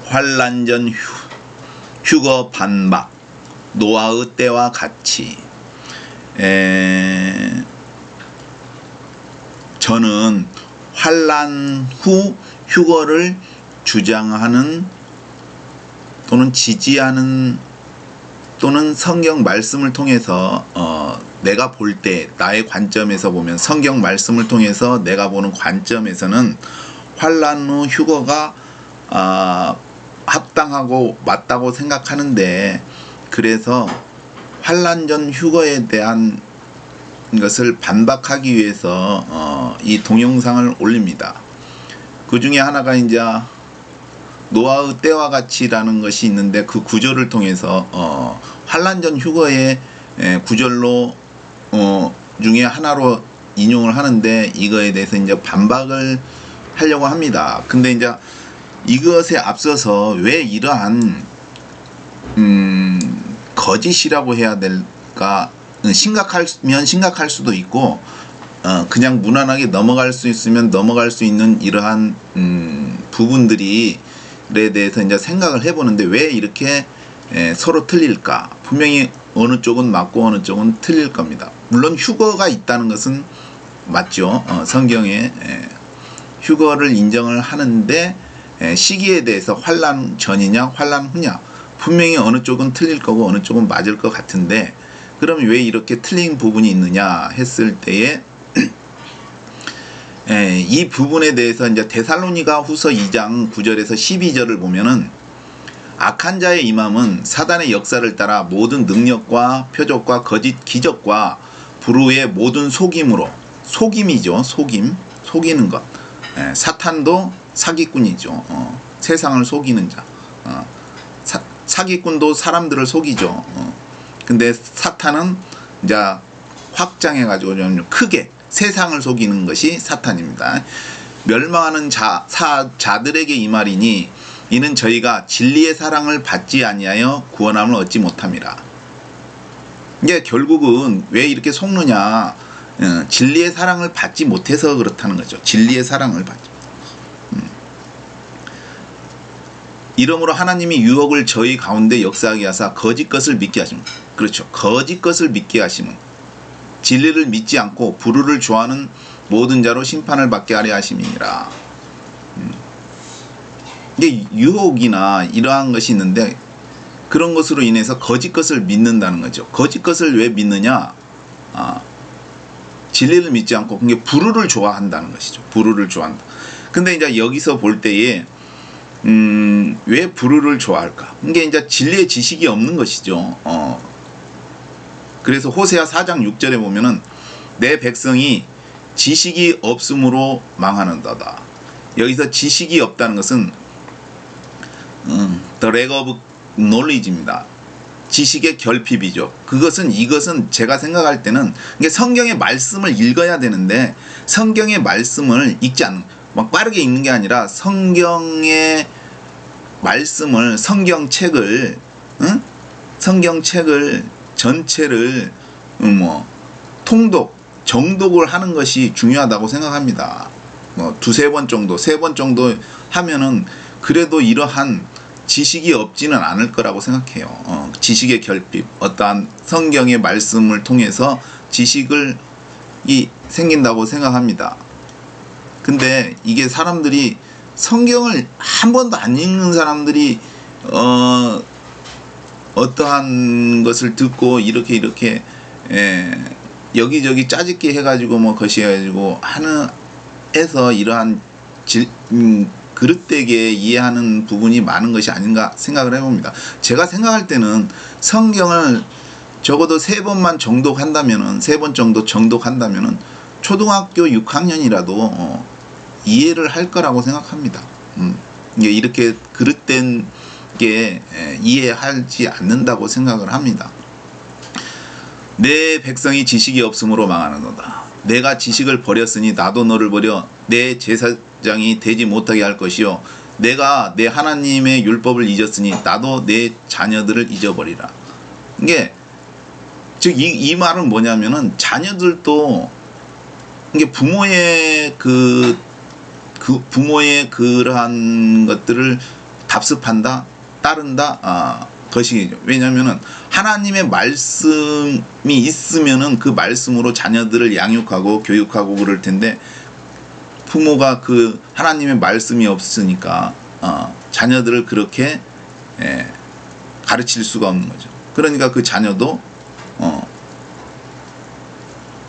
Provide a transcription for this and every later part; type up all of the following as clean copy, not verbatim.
환란전 휴거 반박 노아의 때와 같이. 저는 환란 후 휴거를 주장하는 또는 지지하는 또는 성경 말씀을 통해서 내가 볼 때 나의 관점에서 보면 성경 말씀을 통해서 내가 보는 관점에서는 환란 후 휴거가 합당하고 맞다고 생각하는데, 그래서 환란 전 휴거에 대한 것을 반박하기 위해서 이 동영상을 올립니다. 그 중에 하나가 이제 노아의 때와 같이라는 것이 있는데, 그 구절을 통해서 환란 전 휴거의 구절로 중에 하나로 인용을 하는데, 이거에 대해서 이제 반박을 하려고 합니다. 근데 이제 이것에 앞서서 왜 이러한 거짓이라고 해야 될까, 심각하면 심각할 수도 있고 그냥 무난하게 넘어갈 수 있으면 넘어갈 수 있는 이러한 부분들에 대해서 이제 생각을 해보는데, 왜 이렇게 서로 틀릴까? 분명히 어느 쪽은 맞고 어느 쪽은 틀릴 겁니다. 물론 휴거가 있다는 것은 맞죠. 성경에 휴거를 인정을 하는데, 시기에 대해서 환란 전이냐 환란 후냐 분명히 어느 쪽은 틀릴 거고 어느 쪽은 맞을 것 같은데, 그럼 왜 이렇게 틀린 부분이 있느냐 했을 때에 이 부분에 대해서 이제 데살로니가 후서 2장 9절에서 12절을 보면은, 악한 자의 임함은 사단의 역사를 따라 모든 능력과 표적과 거짓 기적과 불후의 모든 속임으로, 속임이죠. 속이는 것. 사탄도 사기꾼이죠. 세상을 속이는 자. 사기꾼도 사람들을 속이죠. 근데 사탄은 이제 확장해가지고 좀 크게 세상을 속이는 것이 사탄입니다. 멸망하는 자들에게 이 말이니 이는 저희가 진리의 사랑을 받지 아니하여 구원함을 얻지 못함이라. 이게 결국은 왜 이렇게 속느냐? 진리의 사랑을 받지 못해서 그렇다는 거죠. 진리의 사랑을 받지. 이러므로 하나님이 유혹을 저희 가운데 역사하게 하사 거짓 것을 믿게 하시면, 그렇죠. 거짓 것을 믿게 하시면 진리를 믿지 않고 불의를 좋아하는 모든 자로 심판을 받게 하려 하심이니라. 이게 유혹이나 이러한 것이 있는데, 그런 것으로 인해서 거짓 것을 믿는다는 거죠. 거짓 것을 왜 믿느냐? 진리를 믿지 않고 그게 불의를 좋아한다는 것이죠. 불의를 좋아한다. 근데 이제 여기서 볼 때에 왜 불의를 좋아할까? 이게 이제 진리의 지식이 없는 것이죠. 그래서 호세아 4장 6절에 보면은 내 백성이 지식이 없음으로 망하는도다. 여기서 지식이 없다는 것은 the lack of knowledge입니다. 지식의 결핍이죠. 이것은 제가 생각할 때는 이게 성경의 말씀을 읽어야 되는데, 성경의 말씀을 읽지 않는, 막 빠르게 읽는 게 아니라 성경의 말씀을, 성경책을 전체를 정독을 하는 것이 중요하다고 생각합니다. 두세 번 정도, 세 번 정도 하면은 그래도 이러한 지식이 없지는 않을 거라고 생각해요. 지식의 결핍, 어떠한 성경의 말씀을 통해서 지식이 생긴다고 생각합니다. 근데 이게 사람들이 성경을 한 번도 안 읽는 사람들이 어떠한 것을 듣고 이렇게 여기저기 짜집기 해가지고 거시해가지고 해서 이러한 그릇되게 이해하는 부분이 많은 것이 아닌가 생각을 해봅니다. 제가 생각할 때는 성경을 적어도 3번만 정독한다면은, 3번 정도 정독한다면은 초등학교 6학년이라도 이해를 할 거라고 생각합니다. 이렇게 그릇된 게 이해하지 않는다고 생각을 합니다. 내 백성이 지식이 없으므로 망하는도다. 내가 지식을 버렸으니 나도 너를 버려 내 제사장이 되지 못하게 할 것이요, 내가 내 하나님의 율법을 잊었으니 나도 내 자녀들을 잊어버리라. 이게 즉 이 말은 뭐냐면은, 자녀들도 이게 부모의 그 그 부모의 그러한 것들을 답습한다, 따른다 것이죠. 왜냐하면은 하나님의 말씀이 있으면은 그 말씀으로 자녀들을 양육하고 교육하고 그럴 텐데 부모가 그 하나님의 말씀이 없으니까 자녀들을 그렇게 가르칠 수가 없는 거죠. 그러니까 그 자녀도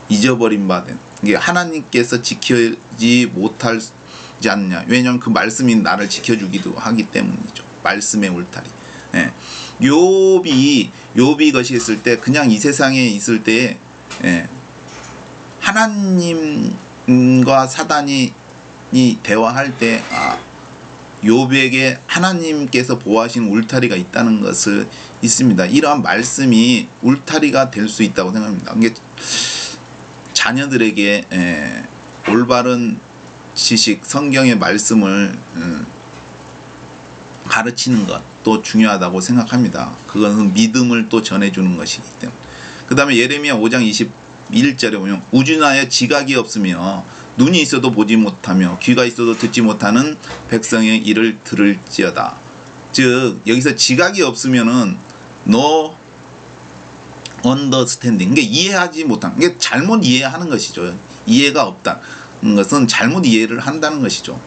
잊어버린 바 된, 이게 하나님께서 지키지 못하지 않느냐. 왜냐하면 그 말씀이 나를 지켜주기도 하기 때문이죠. 말씀의 울타리. 욥이 것이 있을 때, 그냥 이 세상에 있을 때에 하나님과 사단이 대화할 때 욥에게 하나님께서 보호하신 울타리가 있다는 것을 있습니다. 이러한 말씀이 울타리가 될 수 있다고 생각합니다. 이게 자녀들에게 올바른 지식, 성경의 말씀을 가르치는 것도 중요하다고 생각합니다. 그것은 믿음을 또 전해주는 것이기 때문에. 그 다음에 예레미야 5장 21절에 보면 우주나에 지각이 없으며 눈이 있어도 보지 못하며 귀가 있어도 듣지 못하는 백성의 일을 들을지어다. 즉 여기서 지각이 없으면은 no understanding, 이게 이해하지 못한, 이게 잘못 이해하는 것이죠. 이해가 없다는 것은 잘못 이해를 한다는 것이죠.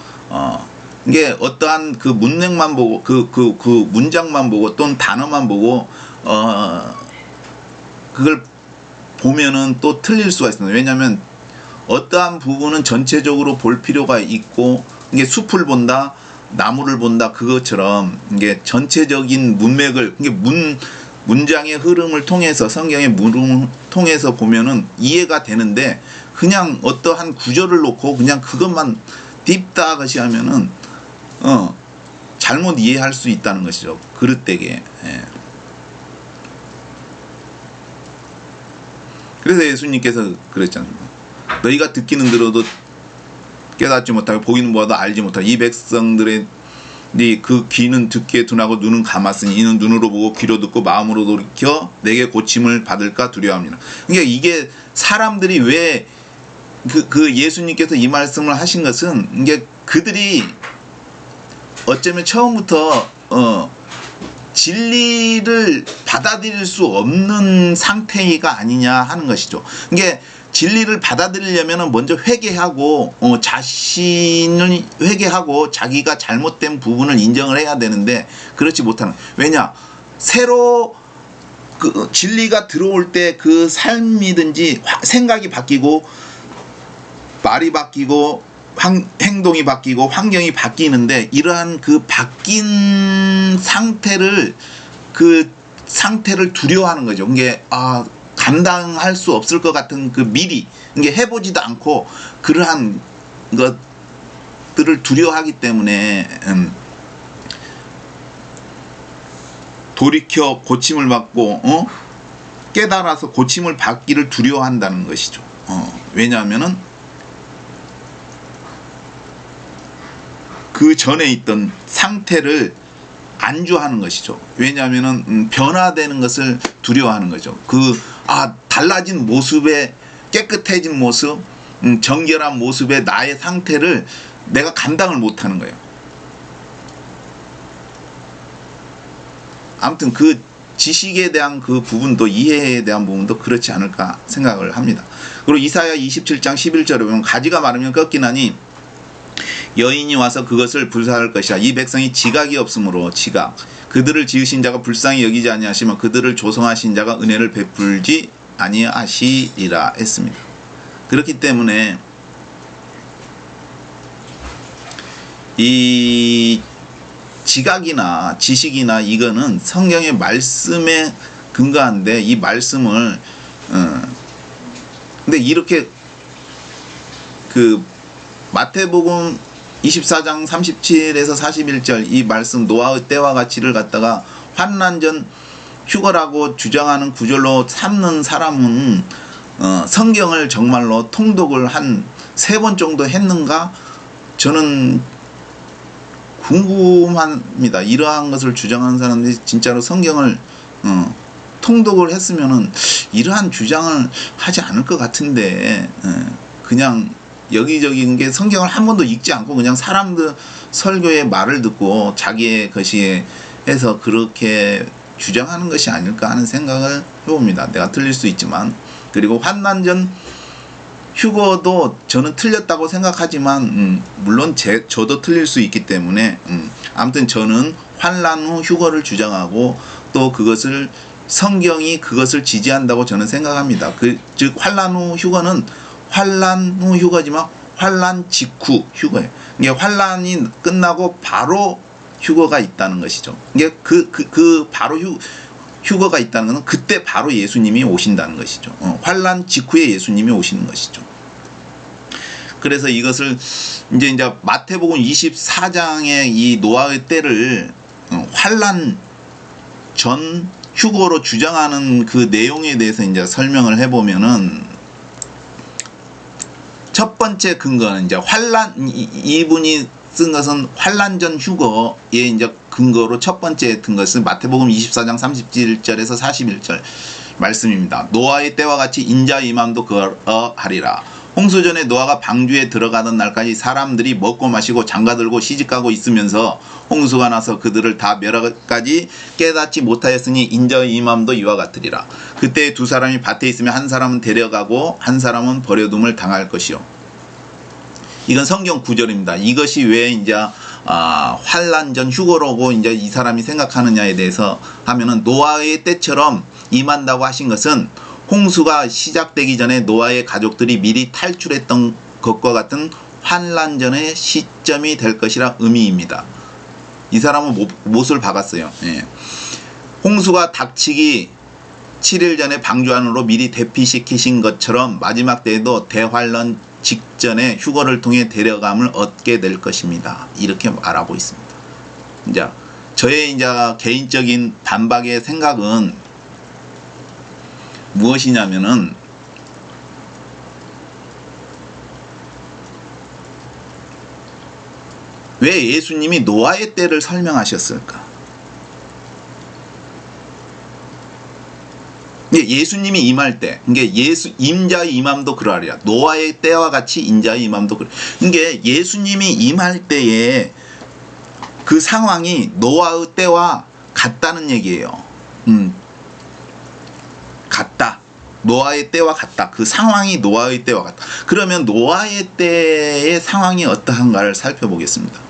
이게 어떠한 그 문맥만 보고 그 문장만 보고 또는 단어만 보고 그걸 보면은 또 틀릴 수가 있습니다. 왜냐하면 어떠한 부분은 전체적으로 볼 필요가 있고, 이게 숲을 본다, 나무를 본다, 그것처럼 이게 전체적인 문맥을, 이게 문장의 흐름을 통해서, 성경의 문을 통해서 보면은 이해가 되는데, 그냥 어떠한 구절을 놓고 그냥 그것만 딥다같이 하면은 잘못 이해할 수 있다는 것이죠. 그릇되게. 그래서 예수님께서 그랬잖아요. 너희가 듣기는 들어도 깨닫지 못하고 보기는 보아도 알지 못하고 이 백성들의 그 귀는 듣기에 둔하고 눈은 감았으니 이는 눈으로 보고 귀로 듣고 마음으로 돌이켜 내게 고침을 받을까 두려워합니다. 그러니까 이게 사람들이 왜 그 예수님께서 이 말씀을 하신 것은, 이게 그들이 어쩌면 처음부터 진리를 받아들일 수 없는 상태가 아니냐 하는 것이죠. 이게 진리를 받아들이려면 먼저 회개하고 자신을 회개하고 자기가 잘못된 부분을 인정을 해야 되는데 그렇지 못하는. 왜냐? 새로 그 진리가 들어올 때 그 삶이든지 생각이 바뀌고 말이 바뀌고 행동이 바뀌고 환경이 바뀌는데, 이러한 그 바뀐 상태를 두려워하는 거죠. 이게 감당할 수 없을 것 같은 그 미리, 이게 해보지도 않고 그러한 것들을 두려워하기 때문에 돌이켜 고침을 받고 깨달아서 고침을 받기를 두려워한다는 것이죠. 왜냐하면은 그 전에 있던 상태를 안주하는 것이죠. 왜냐하면은 변화되는 것을 두려워하는 거죠. 달라진 모습에, 깨끗해진 모습, 정결한 모습의 나의 상태를 내가 감당을 못하는 거예요. 아무튼 그 지식에 대한 그 부분도, 이해에 대한 부분도 그렇지 않을까 생각을 합니다. 그리고 이사야 27장 11절에 보면 가지가 마르면 꺾이나니 여인이 와서 그것을 불사할 것이라. 이 백성이 지각이 없으므로 그들을 지으신 자가 불쌍히 여기지 아니하시며 그들을 조성하신 자가 은혜를 베풀지 아니하시리라 했습니다. 그렇기 때문에 이 지각이나 지식이나 이거는 성경의 말씀에 근거한데, 이 말씀을 근데 이렇게 그 마태복음 24장 37에서 41절 이 말씀 노아의 때와 같이를 갖다가 환난전 휴거라고 주장하는 구절로 삼는 사람은 성경을 정말로 통독을 한 3번 정도 했는가? 저는 궁금합니다. 이러한 것을 주장하는 사람들이 진짜로 성경을 통독을 했으면은 이러한 주장을 하지 않을 것 같은데, 그냥 여기저기 게 성경을 한 번도 읽지 않고 그냥 사람들 설교의 말을 듣고 자기의 것이 해서 그렇게 주장하는 것이 아닐까 하는 생각을 해봅니다. 내가 틀릴 수 있지만. 그리고 환난전 휴거도 저는 틀렸다고 생각하지만 물론 저도 틀릴 수 있기 때문에 아무튼 저는 환난 후 휴거를 주장하고 또 그것을 성경이 그것을 지지한다고 저는 생각합니다. 즉 환난 후 휴거는 환난 후 휴거지만 환난 직후 휴거예요. 이게 환난이 끝나고 바로 휴거가 있다는 것이죠. 이게 바로 휴거가 있다는 것은 그때 바로 예수님이 오신다는 것이죠. 환난 직후에 예수님이 오시는 것이죠. 그래서 이것을 이제 마태복음 24장의 이 노아의 때를 환난 전 휴거로 주장하는 그 내용에 대해서 이제 설명을 해보면은 첫 번째 근거는 이제 이분이 쓴 것은 환난 전 휴거의 이제 근거로 첫 번째 든 것은 마태복음 24장 31절에서 41절 말씀입니다. 노아의 때와 같이 인자의 임함도 그러하리라. 홍수전에 노아가 방주에 들어가던 날까지 사람들이 먹고 마시고 장가들고 시집가고 있으면서 홍수가 나서 그들을 다 멸하기까지 깨닫지 못하였으니 인자의 임함도 이와 같으리라. 그때 두 사람이 밭에 있으면 한 사람은 데려가고 한 사람은 버려둠을 당할 것이요. 이건 성경 구절입니다. 이것이 왜 이제 환난 전 휴거로고 이제 이 사람이 생각하느냐에 대해서 하면은 노아의 때처럼 임한다고 하신 것은 홍수가 시작되기 전에 노아의 가족들이 미리 탈출했던 것과 같은 환난 전의 시점이 될 것이라 의미입니다. 이 사람은 못을 박았어요. 예. 홍수가 닥치기 7일 전에 방주 안으로 미리 대피시키신 것처럼 마지막 때에도 대환란 직전에 휴거를 통해 데려감을 얻게 될 것입니다. 이렇게 말하고 있습니다. 이제 저의 이제 개인적인 반박의 생각은 무엇이냐면은 왜 예수님이 노아의 때를 설명하셨을까? 예수님이 임할 때, 이게 임자의 임함도 그러하리라. 노아의 때와 같이 인자의 임함도 그래. 이게 예수님이 임할 때에 그 상황이 노아의 때와 같다는 얘기예요. 같다. 노아의 때와 같다. 그 상황이 노아의 때와 같다. 그러면 노아의 때의 상황이 어떠한가를 살펴보겠습니다.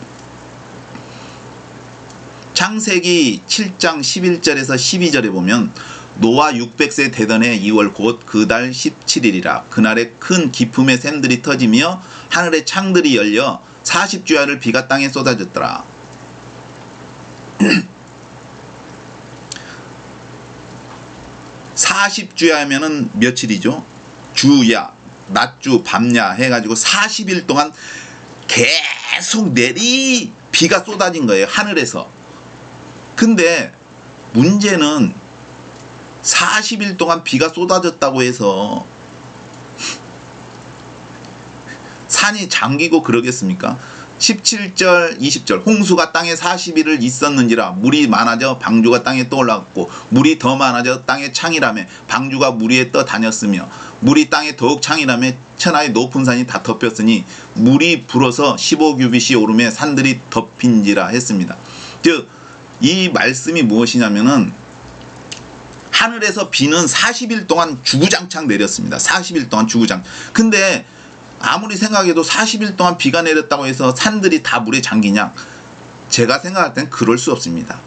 창세기 7장 11절에서 12절에 보면 노아 600세 되던 해 2월 곧 그 달 17일이라. 그날에 큰 기품의 샘들이 터지며 하늘의 창들이 열려 40주야를 비가 땅에 쏟아졌더라. 40주야면은 며칠이죠? 주야, 낮주, 밤야 해가지고 40일 동안 계속 비가 쏟아진 거예요. 하늘에서. 근데 문제는 40일 동안 비가 쏟아졌다고 해서 산이 잠기고 그러겠습니까? 17절 20절 홍수가 땅에 40일을 있었는지라 물이 많아져 방주가 땅에 떠올랐고 물이 더 많아져 땅에 창이라며 방주가 물 위에 떠다녔으며 물이 땅에 더욱 창이라며 천하의 높은 산이 다 덮였으니 물이 불어서 15규빗이 오르며 산들이 덮인지라 했습니다. 즉 이 말씀이 무엇이냐면은 하늘에서 비는 40일 동안 주구장창 내렸습니다. 40일 동안 주구장창. 근데 아무리 생각해도 40일 동안 비가 내렸다고 해서 산들이 다 물에 잠기냐? 제가 생각할 땐 그럴 수 없습니다.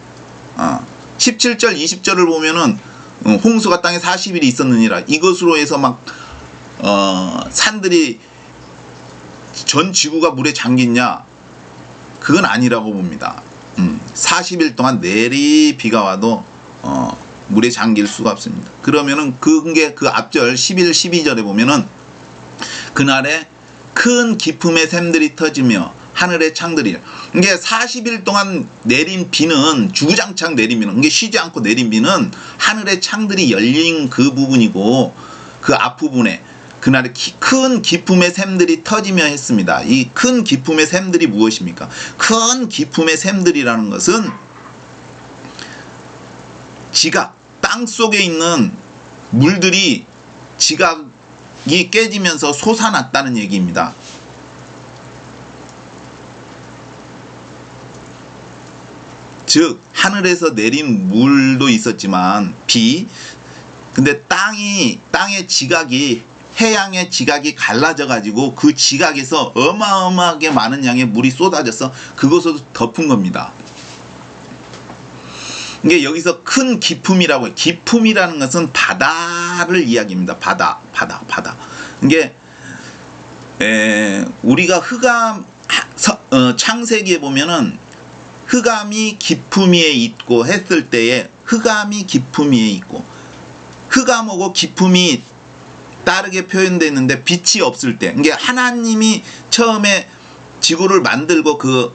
17절 20절을 보면은 홍수가 땅에 40일이 있었느니라. 이것으로 해서 막 산들이 전 지구가 물에 잠겼냐? 그건 아니라고 봅니다. 40일 동안 내리 비가 와도 물에 잠길 수가 없습니다. 그러면은 그게 그 앞절 11, 12절에 보면은 그날에 큰 기품의 샘들이 터지며 하늘의 창들이 이게 40일 동안 내린 비는 주구장창 내리면 이게 쉬지 않고 내린 비는 하늘의 창들이 열린 그 부분이고 그 앞부분에 그날에 큰 기품의 샘들이 터지며 했습니다. 이 큰 기품의 샘들이 무엇입니까? 큰 기품의 샘들이라는 것은 지각, 땅 속에 있는 물들이 지각이 깨지면서 솟아났다는 얘기입니다. 즉 하늘에서 내린 물도 있었지만 비, 근데 땅의 지각이, 해양의 지각이 갈라져 가지고 그 지각에서 어마어마하게 많은 양의 물이 쏟아져서 그것을 덮은 겁니다. 이게 여기서 큰 기품이라고 해요. 기품이라는 것은 바다를 이야기합니다. 바다. 이게 우리가 흑암, 창세기에 보면은 흑암이 기품 위에 있고 했을 때에 흑암이 기품 위에 있고, 흑암하고 기품이 다르게 표현되는데 빛이 없을 때, 이게 하나님이 처음에 지구를 만들고 그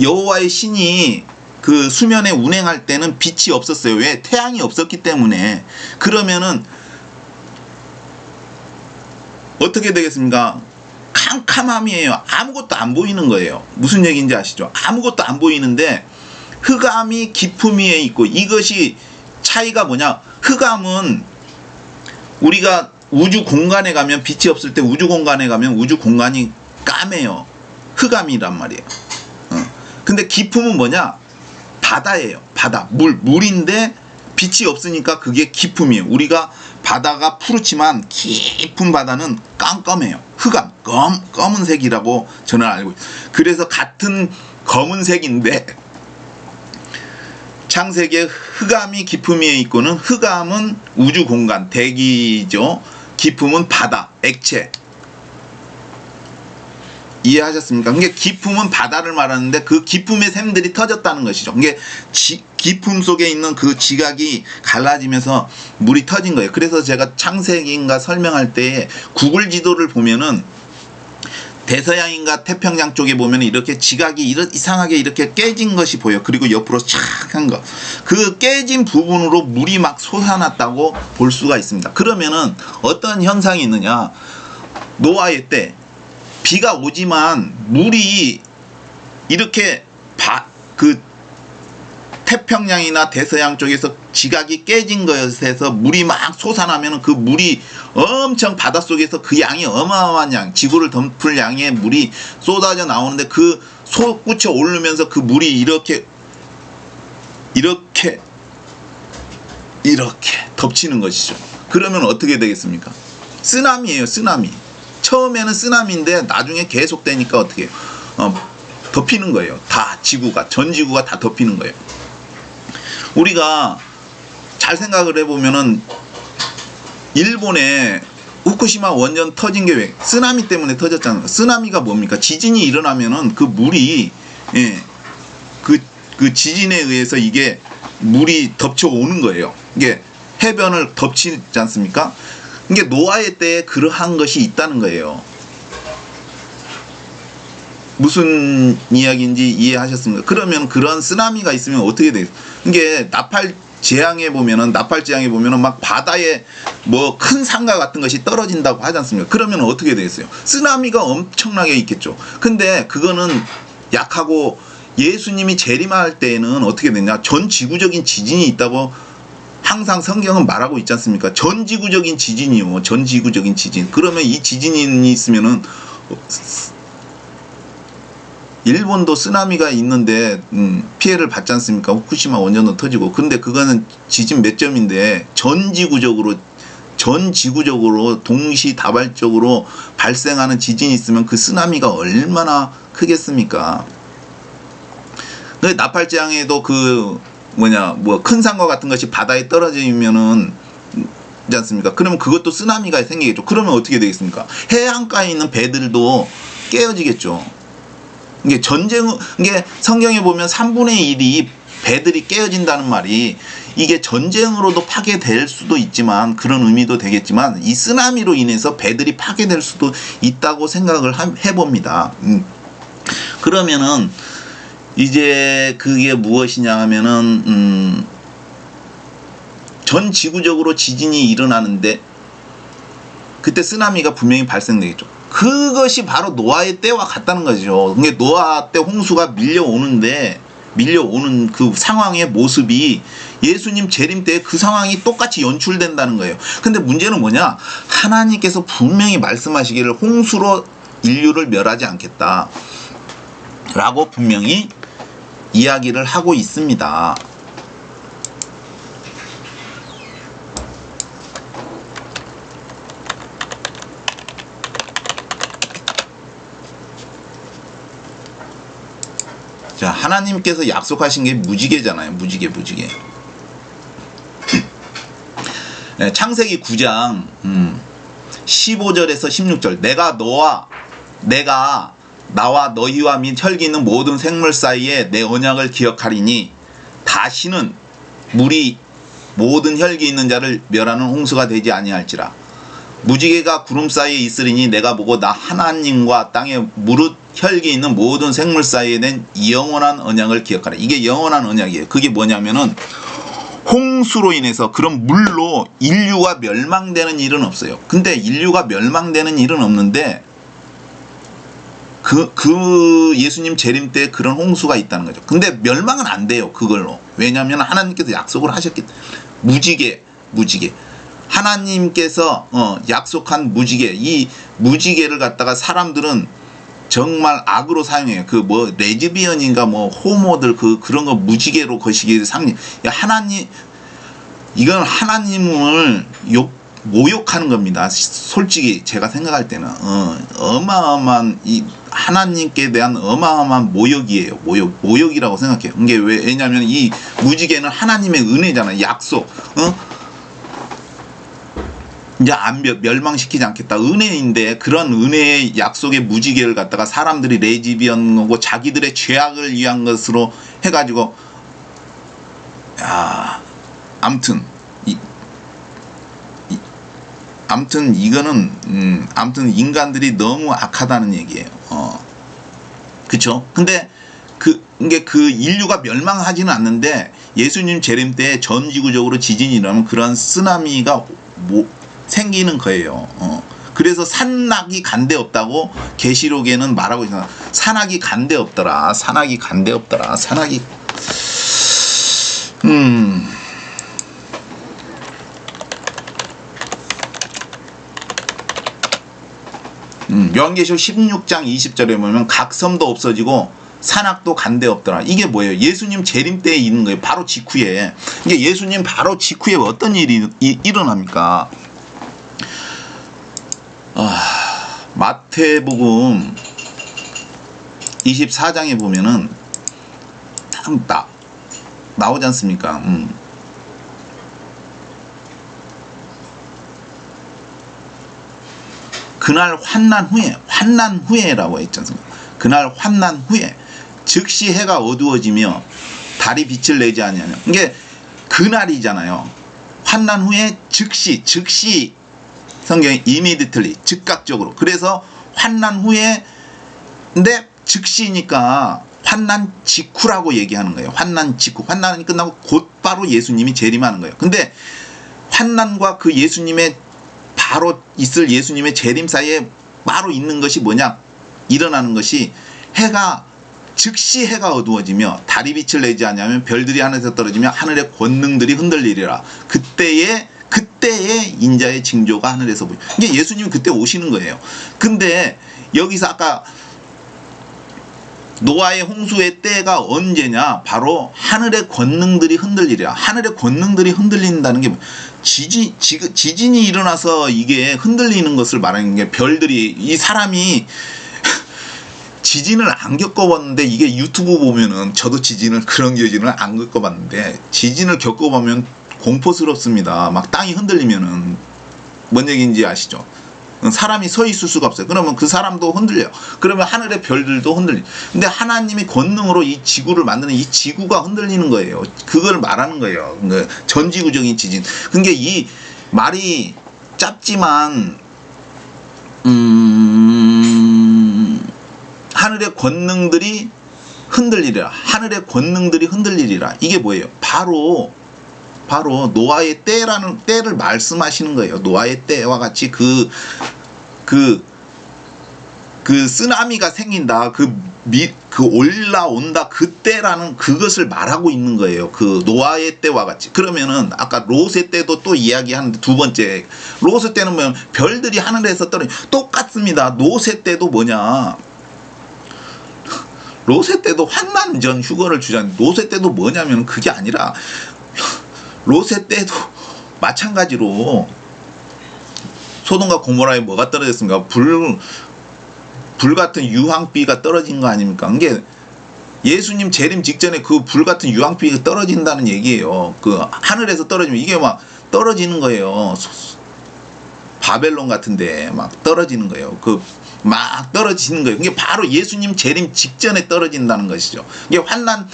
여호와의 신이 그 수면에 운행할 때는 빛이 없었어요. 왜? 태양이 없었기 때문에. 그러면은 어떻게 되겠습니까? 캄캄함이에요. 아무것도 안 보이는 거예요. 무슨 얘기인지 아시죠? 아무것도 안 보이는데 흑암이 기품 위에 있고, 이것이 차이가 뭐냐? 흑암은 우리가 우주 공간에 가면, 빛이 없을 때 우주 공간에 가면 우주 공간이 까매요. 흑암이란 말이에요. 근데 기품은 뭐냐? 바다예요. 바다. 물인데 빛이 없으니까 그게 기품이에요. 우리가 바다가 푸르지만 깊은 바다는 깜깜해요. 흑암, 검은색이라고 저는 알고 있어요. 그래서 같은 검은색인데 창세기에 흑암이 기품 위에 있고는, 흑암은 우주 공간, 대기죠. 기품은 바다, 액체. 이해하셨습니까? 그게 기품은 바다를 말하는데 그 기품의 샘들이 터졌다는 것이죠. 이게 기품 속에 있는 그 지각이 갈라지면서 물이 터진 거예요. 그래서 제가 창세기인가 설명할 때 구글 지도를 보면은 대서양인가 태평양 쪽에 보면 이렇게 지각이 이상하게 이렇게 깨진 것이 보여. 그리고 옆으로 촥 한 거. 그 깨진 부분으로 물이 막 솟아났다고 볼 수가 있습니다. 그러면은 어떤 현상이 있느냐? 노아의 때 비가 오지만 물이 이렇게 그 태평양이나 대서양 쪽에서 지각이 깨진 것에서 물이 막 솟아나면 그 물이 엄청 바닷속에서 그 양이 어마어마한 양, 지구를 덮을 양의 물이 쏟아져 나오는데 그 솟구쳐 오르면서 그 물이 이렇게 덮치는 것이죠. 그러면 어떻게 되겠습니까? 쓰나미예요. 쓰나미. 처음에는 쓰나미인데 나중에 계속되니까 어떻게 해요? 덮이는 거예요. 다 지구가, 전 지구가 다 덮이는 거예요. 우리가 잘 생각을 해보면은 일본에 후쿠시마 원전 터진 게 왜? 쓰나미 때문에 터졌잖아요. 쓰나미가 뭡니까? 지진이 일어나면은 그 물이, 그 지진에 의해서 이게 물이 덮쳐 오는 거예요. 이게 해변을 덮치지 않습니까? 이게 노아의 때에 그러한 것이 있다는 거예요. 무슨 이야기인지 이해하셨습니까? 그러면 그런 쓰나미가 있으면 어떻게 돼요? 이게 나팔재앙에 보면은 막 바다에 뭐 큰 상가 같은 것이 떨어진다고 하지 않습니까? 그러면 어떻게 되겠어요? 쓰나미가 엄청나게 있겠죠. 근데 그거는 약하고, 예수님이 재림할 때에는 어떻게 되냐? 전 지구적인 지진이 있다고 항상 성경은 말하고 있지 않습니까? 전 지구적인 지진이요. 전 지구적인 지진. 그러면 이 지진이 있으면은 일본도 쓰나미가 있는데 피해를 받지 않습니까? 후쿠시마 원전도 터지고. 근데 그거는 지진 몇 점인데 전 지구적으로 동시다발적으로 발생하는 지진이 있으면 그 쓰나미가 얼마나 크겠습니까? 근데 나팔재앙에도 큰 산과 같은 것이 바다에 떨어지면은 있지 않습니까? 그러면 그것도 쓰나미가 생기겠죠. 그러면 어떻게 되겠습니까? 해안가에 있는 배들도 깨어지겠죠. 이게 성경에 보면 3분의 1이 배들이 깨어진다는 말이, 이게 전쟁으로도 파괴될 수도 있지만, 그런 의미도 되겠지만, 이 쓰나미로 인해서 배들이 파괴될 수도 있다고 생각을 해봅니다. 그러면은 이제 그게 무엇이냐 하면은 전 지구적으로 지진이 일어나는데 그때 쓰나미가 분명히 발생되겠죠. 그것이 바로 노아의 때와 같다는 거죠. 그게 노아 때 홍수가 밀려오는 그 상황의 모습이 예수님 재림 때 그 상황이 똑같이 연출된다는 거예요. 근데 문제는 뭐냐? 하나님께서 분명히 말씀하시기를 홍수로 인류를 멸하지 않겠다 라고 분명히 이야기를 하고 있습니다. 자, 하나님께서 약속하신 게 무지개잖아요. 무지개. 네, 창세기 9장 15절에서 16절. 내가 나와 너희와 및 혈기 있는 모든 생물 사이에 내 언약을 기억하리니 다시는 물이 모든 혈기 있는 자를 멸하는 홍수가 되지 아니할지라. 무지개가 구름 사이에 있으리니 내가 보고 나 하나님과 땅에 무릇 혈기 있는 모든 생물 사이에 낸 영원한 언약을 기억하라. 이게 영원한 언약이에요. 그게 뭐냐면은 홍수로 인해서 그런 물로 인류가 멸망되는 일은 없어요. 근데 인류가 멸망되는 일은 없는데 그 예수님 재림 때 그런 홍수가 있다는 거죠. 근데 멸망은 안 돼요. 그걸로. 왜냐하면 하나님께서 약속을 하셨기 때문에. 무지개. 하나님께서 약속한 무지개. 이 무지개를 갖다가 사람들은 정말 악으로 사용해요. 그 뭐 레즈비언인가 뭐 호모들 그런 거 무지개로 거시기에 하나님, 이건 하나님을 모욕하는 겁니다. 솔직히 제가 생각할 때는 어마어마한 이 하나님께 대한 어마어마한 모욕이에요. 모욕이라고 생각해요. 이게 왜냐하면 이 무지개는 하나님의 은혜잖아요. 약속. 이제 멸망시키지 않겠다. 은혜인데 그런 은혜의 약속의 무지개를 갖다가 사람들이 레즈비언하고 자기들의 죄악을 위한 것으로 해가지고 아무튼 이거는 아무튼 인간들이 너무 악하다는 얘기예요. 그쵸? 근데 이게 그 인류가 멸망하지는 않는데 예수님 재림 때 전 지구적으로 지진이 일어나면 그런 쓰나미가 생기는 거예요. 그래서 산낙이 간데 없다고 계시록에는 말하고 있어요. 산낙이 간데 없더라. 산낙이 요한계시록 16장 20절에 보면 각 섬도 없어지고 산악도 간데 없더라. 이게 뭐예요? 예수님 재림 때에 있는 거예요. 바로 직후에. 이게 예수님 바로 직후에 어떤 일이 일어납니까? 마태복음 24장에 보면은 딱 나오지 않습니까? 그날 환난 후에라고 했지 않습니까? 그날 환난 후에 즉시 해가 어두워지며 달이 빛을 내지 아니하며, 이게 그날이잖아요. 환난 후에 즉시 성경에 immediately 즉각적으로. 그래서 환난 후에, 근데 즉시니까 환난 직후라고 얘기하는 거예요. 환난 직후. 환난이 끝나고 곧바로 예수님이 재림하는 거예요. 근데 환난과 그 예수님의 바로 있을 예수님의 재림 사이에 바로 있는 것이 뭐냐? 일어나는 것이 즉시 해가 어두워지며 달이 빛을 내지 않으면 별들이 하늘에서 떨어지며 하늘의 권능들이 흔들리리라. 그때에 인자의 징조가 하늘에서 보여. 이게 예수님이 그때 오시는 거예요. 근데 여기서 아까 노아의 홍수의 때가 언제냐? 바로 하늘의 권능들이 흔들리리라. 하늘의 권능들이 흔들린다는 게 지진이 일어나서 이게 흔들리는 것을 말하는 게, 별들이, 이 사람이 지진을 안 겪어봤는데, 이게 유튜브 보면은 저도 그런 지진을 안 겪어봤는데 지진을 겪어보면 공포스럽습니다. 막 땅이 흔들리면은 뭔 얘기인지 아시죠? 사람이 서 있을 수가 없어요. 그러면 그 사람도 흔들려요. 그러면 하늘의 별들도 흔들려. 근데 하나님의 권능으로 이 지구를 만드는 이 지구가 흔들리는 거예요. 그걸 말하는 거예요. 전지구적인 지진. 그러니까 이 말이 짧지만 하늘의 권능들이 흔들리리라. 하늘의 권능들이 흔들리리라. 이게 뭐예요? 바로 노아의 때를 말씀하시는 거예요. 노아의 때와 같이 그 쓰나미가 생긴다. 그 올라온다. 그때라는 그것을 말하고 있는 거예요. 그 노아의 때와 같이. 그러면은 아까 롯의 때도 또 이야기하는데, 두 번째 롯의 때는 뭐냐면 별들이 하늘에서 떨어져. 똑같습니다. 롯의 때도 뭐냐? 롯의 때도 환난 전 휴거를 주자는, 롯의 때도 뭐냐면 그게 아니라 롯의 때도 마찬가지로 소돔과 고모라에 뭐가 떨어졌습니까? 불 같은 유황비가 떨어진 거 아닙니까? 그게 예수님 재림 직전에 그 불 같은 유황비가 떨어진다는 얘기예요. 그 하늘에서 떨어지면 이게 막 떨어지는 거예요. 바벨론 같은데 막 떨어지는 거예요. 그 막 떨어지는 거예요. 그게 바로 예수님 재림 직전에 떨어진다는 것이죠. 이게 환난,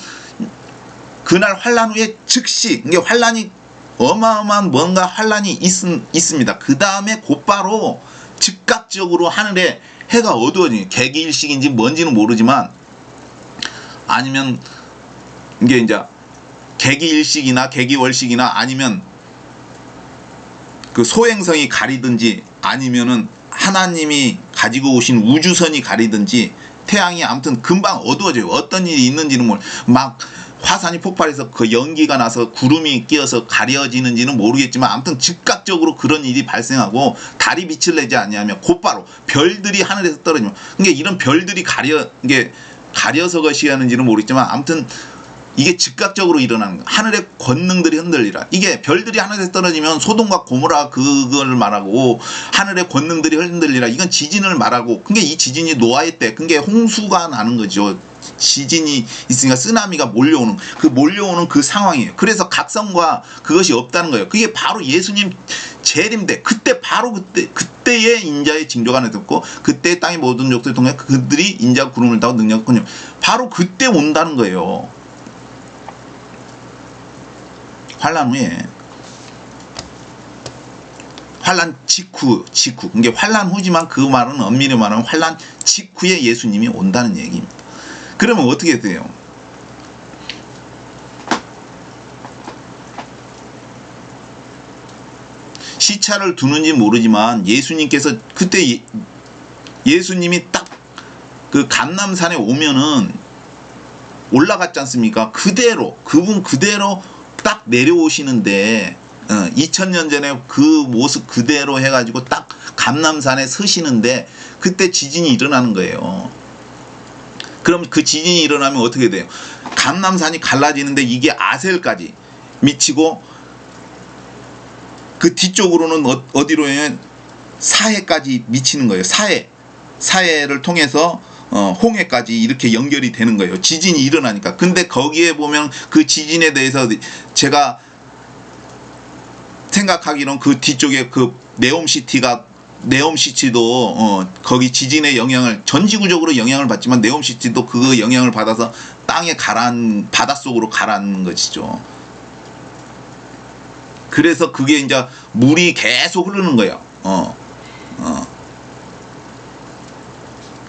그날 환난 후에 즉시, 이게 환난이 어마어마한 뭔가 환난이 있습니다. 그 다음에 곧바로 즉각적으로 하늘에 해가 어두워지는, 개기일식인지 뭔지는 모르지만, 아니면 이게 이제 개기일식이나 개기월식이나 아니면 그 소행성이 가리든지 아니면은 하나님이 가지고 오신 우주선이 가리든지 태양이 아무튼 금방 어두워져요. 어떤 일이 있는지는 막 화산이 폭발해서 그 연기가 나서 구름이 끼어서 가려지는지는 모르겠지만 아무튼 즉각적으로 그런 일이 발생하고 달이 빛을 내지 않냐면 곧바로 별들이 하늘에서 떨어지면, 그러니까 이런 별들이 가려서 것이 하는지는 모르겠지만 아무튼 이게 즉각적으로 일어나는 거야. 하늘의 권능들이 흔들리라. 이게 별들이 하늘에서 떨어지면 소돔과 고모라 그걸 말하고, 하늘의 권능들이 흔들리라. 이건 지진을 말하고, 그게 이 지진이 노아의 때, 그게 홍수가 나는 거죠. 지진이 있으니까 쓰나미가 몰려오는 그 상황이에요. 그래서 각성과 그것이 없다는 거예요. 그게 바로 예수님 재림 때, 그때 바로 그때의 인자의 징조가 나타났고, 그때 땅의 모든 족속을 통해 그들이 인자 구름을 타고 능력을 권유, 바로 그때 온다는 거예요. 환란 후에, 환란 직후, 그게 환란 후지만 그 말은 엄밀히 말하면 환란 직후에 예수님이 온다는 얘기입니다. 그러면 어떻게 돼요? 시차를 두는지 모르지만 예수님께서 그때 예수님이 딱 그 감람산에 오면은 올라갔지 않습니까? 그대로, 그분 그대로 딱 내려오시는데 2000년 전에 그 모습 그대로 해가지고 딱 감람산에 서시는데 그때 지진이 일어나는 거예요. 그럼 그 지진이 일어나면 어떻게 돼요? 감람산이 갈라지는데 이게 아셀까지 미치고 그 뒤쪽으로는 어디로요? 사해까지 미치는 거예요. 사해를 통해서 홍해까지 이렇게 연결이 되는 거예요. 지진이 일어나니까. 근데 거기에 보면 그 지진에 대해서 제가 생각하기로는 그 뒤쪽에 그 네옴시티도 거기 지진의 영향을, 전지구적으로 영향을 받지만 네옴시티도 그 영향을 받아서 땅에 바닷속으로 가라앉는 것이죠. 그래서 그게 이제 물이 계속 흐르는 거예요.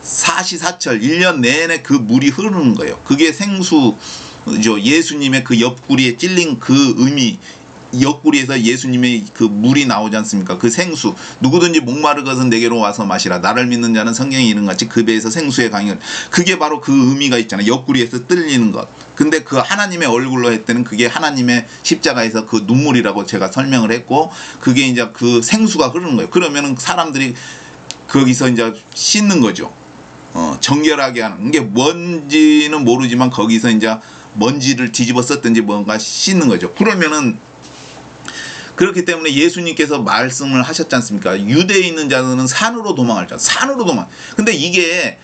사시사철 1년 내내 그 물이 흐르는 거예요. 그게 생수죠. 예수님의 그 옆구리에 찔린 그 의미, 옆구리에서 예수님의 그 물이 나오지 않습니까? 그 생수. 누구든지 목마르거든 내게로 와서 마시라. 나를 믿는 자는 성경에 이른같이 그 배에서 생수의 강을. 그게 바로 그 의미가 있잖아요. 옆구리에서 뚫리는 것. 근데 그 하나님의 얼굴로 했더니 그게 하나님의 십자가에서 그 눈물이라고 제가 설명을 했고, 그게 이제 그 생수가 흐르는 거예요. 그러면은 사람들이 거기서 이제 씻는 거죠. 정결하게 하는 게 뭔지는 모르지만 거기서 이제 먼지를 뒤집어 썼든지 뭔가 씻는 거죠. 그러면은 그렇기 때문에 예수님께서 말씀을 하셨지 않습니까? 유대에 있는 자들은 산으로 도망할 자, 산으로 도망. 근데 이게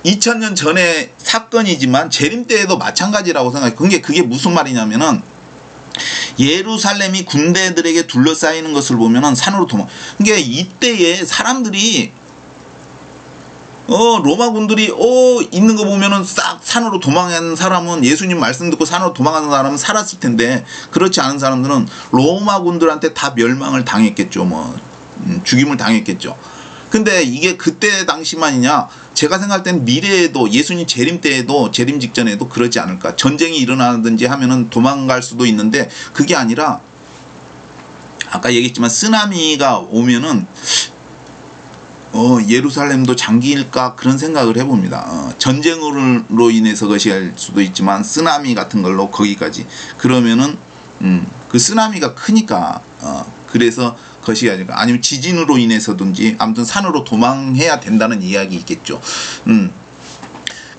2000년 전의 사건이지만 재림 때에도 마찬가지라고 생각해요. 그게 무슨 말이냐면은 예루살렘이 군대들에게 둘러싸이는 것을 보면은 산으로 도망. 그게 이때에 사람들이 로마 군들이 있는 거 보면은 싹 산으로 도망한 사람은, 예수님 말씀 듣고 산으로 도망하는 사람은 살았을 텐데, 그렇지 않은 사람들은 로마 군들한테 다 멸망을 당했겠죠. 죽임을 당했겠죠. 근데 이게 그때 당시만이냐? 제가 생각할 때는 미래에도, 예수님 재림 때에도, 재림 직전에도 그러지 않을까. 전쟁이 일어나든지 하면은 도망갈 수도 있는데, 그게 아니라 아까 얘기했지만 쓰나미가 오면은 예루살렘도 잠길까, 그런 생각을 해봅니다. 전쟁으로 인해서 그것이 할 수도 있지만 쓰나미 같은 걸로 거기까지, 그러면은 그 쓰나미가 크니까 그래서 것이 아닐까. 아니면 지진으로 인해서든지 아무튼 산으로 도망해야 된다는 이야기 있겠죠.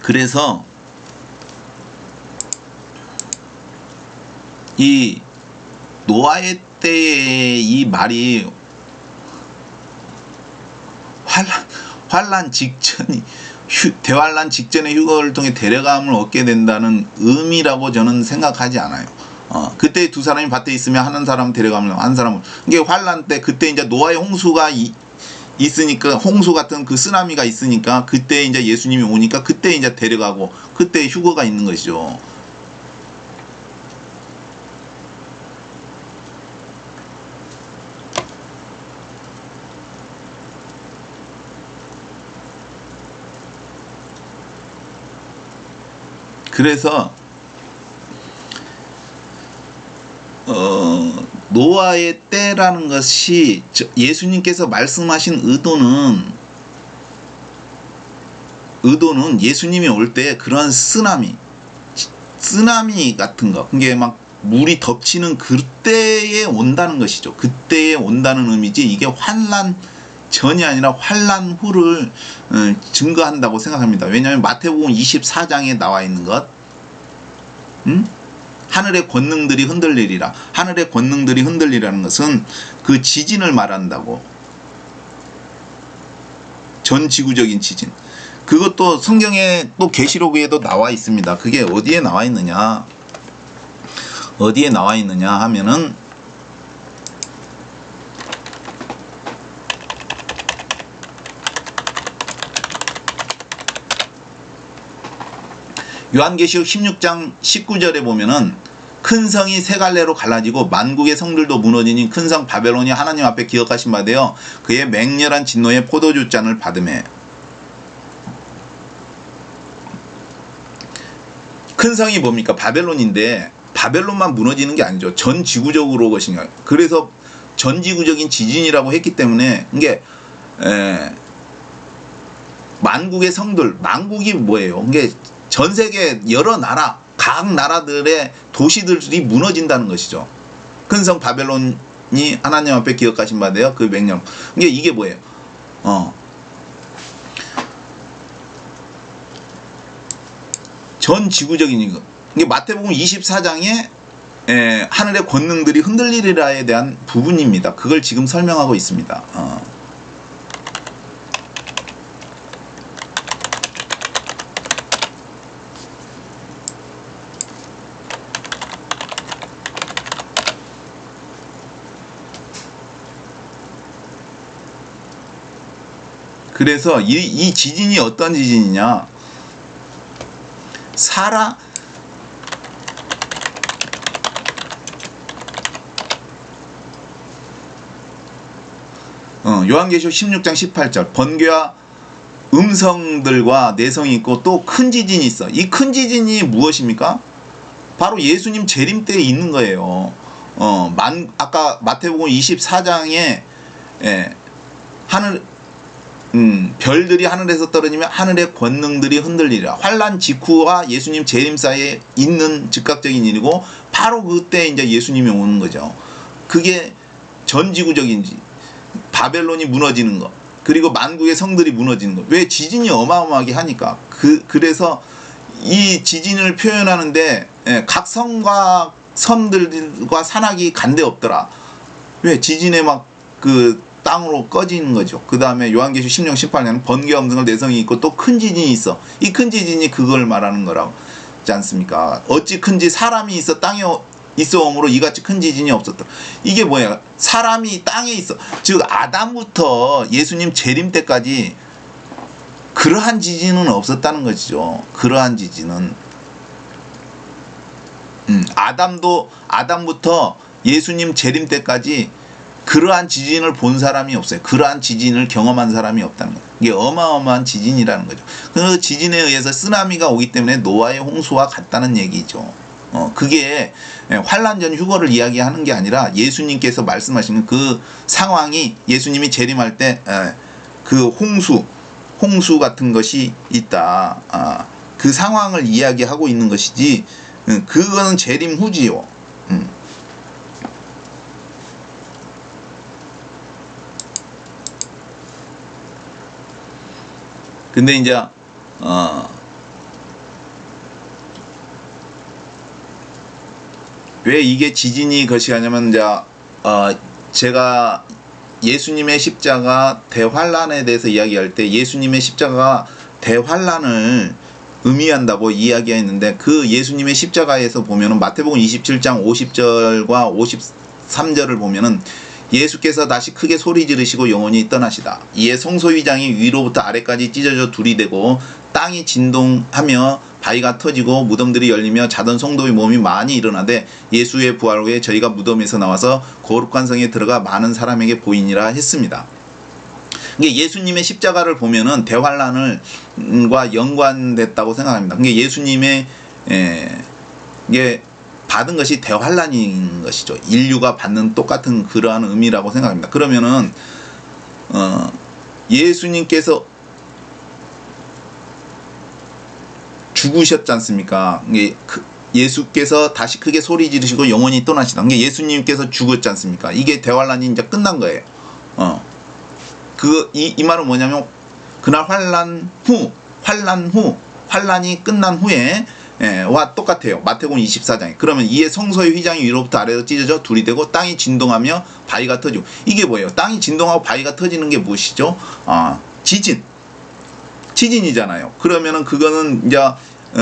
그래서 이 노아의 때의 이 말이 환란 직전이 대환란 직전의 휴거를 통해 데려감을 얻게 된다는 의미라고 저는 생각하지 않아요. 그때 두 사람이 밭에 있으면 한 사람은 데려가면 한 사람은, 이게 환란 때 그때 이제 노아의 홍수가 있으니까, 홍수 같은 그 쓰나미가 있으니까 그때 이제 예수님이 오니까 그때 이제 데려가고 그때 휴거가 있는 것이죠. 그래서 노아의 때라는 것이 예수님께서 말씀하신 의도는 예수님이 올 때 그런 쓰나미 같은 거, 그게 막 물이 덮치는 그때에 온다는 것이죠. 그때에 온다는 의미지, 이게 환란 전이 아니라 환란 후를 증거한다고 생각합니다. 왜냐하면 마태복음 24장에 나와 있는 것, 하늘의 권능들이 흔들리리라. 하늘의 권능들이 흔들리라는 것은 그 지진을 말한다고. 전 지구적인 지진. 그것도 성경에 또 계시록에도 나와 있습니다. 그게 어디에 나와 있느냐 하면은 요한계시록 16장 19절에 보면은 큰 성이 세 갈래로 갈라지고 만국의 성들도 무너지니 큰 성 바벨론이 하나님 앞에 기억하신 바 되어 그의 맹렬한 진노의 포도주 잔을 받으매. 큰 성이 뭡니까? 바벨론인데 바벨론만 무너지는 게 아니죠. 전 지구적으로 것인가. 그래서 전 지구적인 지진이라고 했기 때문에 이게 만국의 성들, 만국이 뭐예요? 이게 전 세계 여러 나라, 각 나라들의 도시들이 무너진다는 것이죠. 큰 성 바벨론이 하나님 앞에 기억하신 바 되어 그 맹렬. 이게 뭐예요? 전 지구적인 이거. 이게 마태복음 24장에 하늘의 권능들이 흔들리리라에 대한 부분입니다. 그걸 지금 설명하고 있습니다. 그래서 이 지진이 어떤 지진이냐? 요한계시록 16장 18절 번개와 음성들과 내성이 있고 또 큰 지진이 있어. 이 큰 지진이 무엇입니까? 바로 예수님 재림 때에 있는 거예요. 아까 마태복음 24장에 별들이 하늘에서 떨어지면 하늘의 권능들이 흔들리라. 환란 직후와 예수님 재림 사이에 있는 즉각적인 일이고 바로 그때 이제 예수님이 오는 거죠. 그게 전지구적인지 바벨론이 무너지는 거, 그리고 만국의 성들이 무너지는 거. 왜? 지진이 어마어마하게 하니까. 그래서 이 지진을 표현하는데 각 성과 섬들과 산악이 간데 없더라. 왜? 지진에 막 땅으로 꺼지는 거죠. 그 다음에 요한계시록 16장 18절에는 번개와 음성을 내성이 있고 또 큰 지진이 있어. 이 큰 지진이 그걸 말하는 거라고 하지 않습니까? 어찌 큰지 사람이 있어 땅에 있어 오므로 이같이 큰 지진이 없었다. 이게 뭐야? 사람이 땅에 있어. 즉 아담부터 예수님 재림 때까지 그러한 지진은 없었다는 것이죠. 그러한 지진은 아담부터 예수님 재림 때까지 그러한 지진을 본 사람이 없어요. 그러한 지진을 경험한 사람이 없다는 거예요. 이게 어마어마한 지진이라는 거죠. 그 지진에 의해서 쓰나미가 오기 때문에 노아의 홍수와 같다는 얘기죠. 그게 환란전 휴거를 이야기하는 게 아니라 예수님께서 말씀하시는 그 상황이 예수님이 재림할 때 그 홍수 같은 것이 있다. 그 상황을 이야기하고 있는 것이지 그거는 재림 후지요. 근데 이제 왜 이게 지진이 것이냐면 이제 제가 예수님의 십자가 대환란에 대해서 이야기할 때 예수님의 십자가 대환란을 의미한다고 이야기했는데, 그 예수님의 십자가에서 보면은 마태복음 27장 50절과 53절을 보면은 예수께서 다시 크게 소리 지르시고 영원히 떠나시다. 이에 성소휘장이 위로부터 아래까지 찢어져 둘이 되고 땅이 진동하며 바위가 터지고 무덤들이 열리며 자던 성도의 몸이 많이 일어나되 예수의 부활 후에 저희가 무덤에서 나와서 거룩한 성에 들어가 많은 사람에게 보이니라 했습니다. 이게 예수님의 십자가를 보면은 대환란과 연관됐다고 생각합니다. 그게 예수님의 이게 받은 것이 대환란인 것이죠. 인류가 받는 똑같은 그러한 의미라고 생각합니다. 그러면은 예수님께서 죽으셨지 않습니까? 예수께서 다시 크게 소리 지르시고 영원히 떠나시다. 이게 예수님께서 죽었지 않습니까? 이게 대환란이 이제 끝난 거예요. 이 말은 뭐냐면 그날 환란이 끝난 후에 와 똑같아요. 마태복음 24장에. 그러면 이에 성소의 휘장이 위로부터 아래로 찢어져 둘이 되고 땅이 진동하며 바위가 터지고. 이게 뭐예요? 땅이 진동하고 바위가 터지는 게 무엇이죠? 지진이잖아요. 그러면은 그거는 이제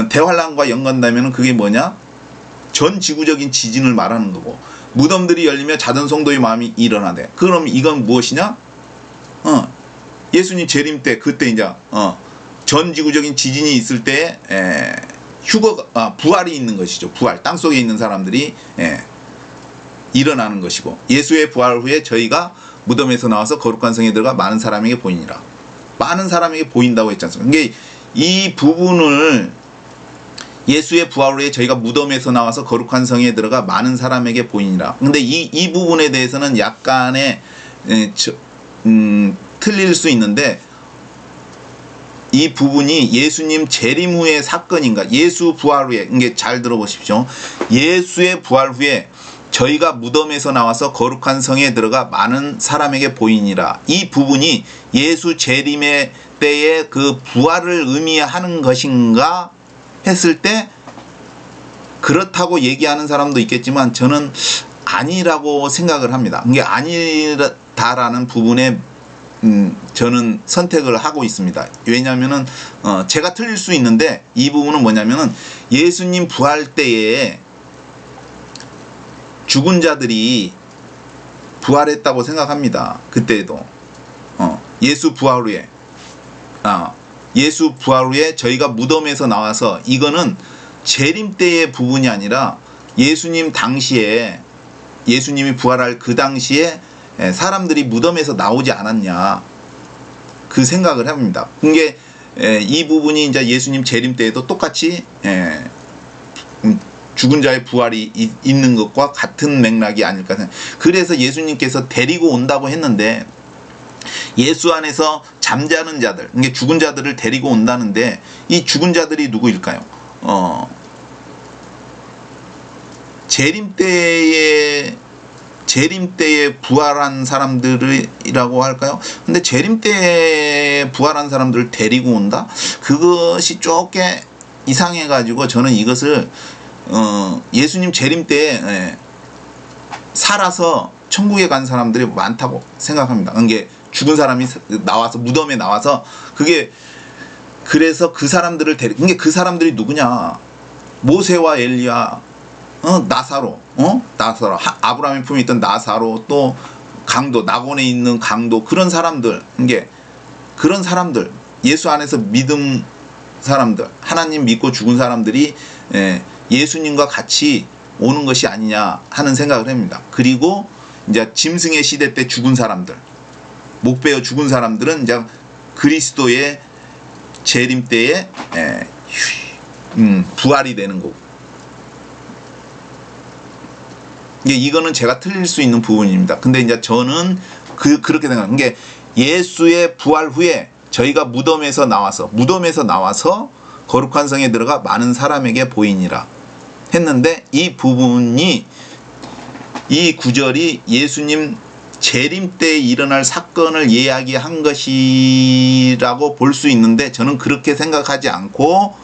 대환란과 연관되면은 그게 뭐냐? 전 지구적인 지진을 말하는 거고, 무덤들이 열리며 자던 성도의 마음이 일어나대. 그럼 이건 무엇이냐? 예수님 재림 때, 그때 이제 전 지구적인 지진이 있을 때 부활이 있는 것이죠. 부활, 땅 속에 있는 사람들이 일어나는 것이고, 예수의 부활 후에 저희가 무덤에서 나와서 거룩한 성에 들어가 많은 사람에게 보이니라. 많은 사람에게 보인다고 했지 않습니까? 그게 이 부분을 예수의 부활 후에 저희가 무덤에서 나와서 거룩한 성에 들어가 많은 사람에게 보이니라. 근데 이 부분에 대해서는 약간의 틀릴 수 있는데, 이 부분이 예수님 재림 후의 사건인가, 예수 부활 후에, 이게 잘 들어보십시오. 예수의 부활 후에 저희가 무덤에서 나와서 거룩한 성에 들어가 많은 사람에게 보이니라. 이 부분이 예수 재림의 때의 그 부활을 의미하는 것인가 했을 때 그렇다고 얘기하는 사람도 있겠지만 저는 아니라고 생각을 합니다. 이게 아니다라는 부분에 저는 선택을 하고 있습니다. 왜냐하면은 제가 틀릴 수 있는데, 이 부분은 뭐냐면은 예수님 부활 때에 죽은 자들이 부활했다고 생각합니다. 그때에도 예수 부활 후에 저희가 무덤에서 나와서, 이거는 재림 때의 부분이 아니라 예수님 당시에, 예수님이 부활할 그 당시에 사람들이 무덤에서 나오지 않았냐, 그 생각을 합니다. 그게 이 부분이 이제 예수님 재림 때에도 똑같이 죽은 자의 부활이 있는 것과 같은 맥락이 아닐까 생각. 그래서 예수님께서 데리고 온다고 했는데, 예수 안에서 잠자는 자들, 이게 죽은 자들을 데리고 온다는데, 이 죽은 자들이 누구일까요? 재림 때에 부활한 사람들이라고 할까요? 근데 재림 때에 부활한 사람들을 데리고 온다? 그것이 조금 이상해가지고 저는 이것을 예수님 재림 때에 살아서 천국에 간 사람들이 많다고 생각합니다. 이게 죽은 사람이 나와서, 무덤에 나와서, 그래서 그 사람들을 이게 그 사람들이 누구냐? 모세와 엘리야, 나사로, 아브라함의 품에 있던 나사로, 또 강도, 낙원에 있는 강도, 그런 사람들, 그런 사람들, 예수 안에서 믿음 사람들, 하나님 믿고 죽은 사람들이 예수님과 같이 오는 것이 아니냐 하는 생각을 합니다. 그리고 이제 짐승의 시대 때 죽은 사람들, 목 베어 죽은 사람들은 이제 그리스도의 재림 때에 부활이 되는 거고. 이거는 제가 틀릴 수 있는 부분입니다. 근데 이제 저는 그렇게 생각하는 게, 예수의 부활 후에 저희가 무덤에서 나와서 거룩한 성에 들어가 많은 사람에게 보이니라 했는데, 이 부분이, 이 구절이 예수님 재림 때 일어날 사건을 이야기한 것이라고 볼 수 있는데, 저는 그렇게 생각하지 않고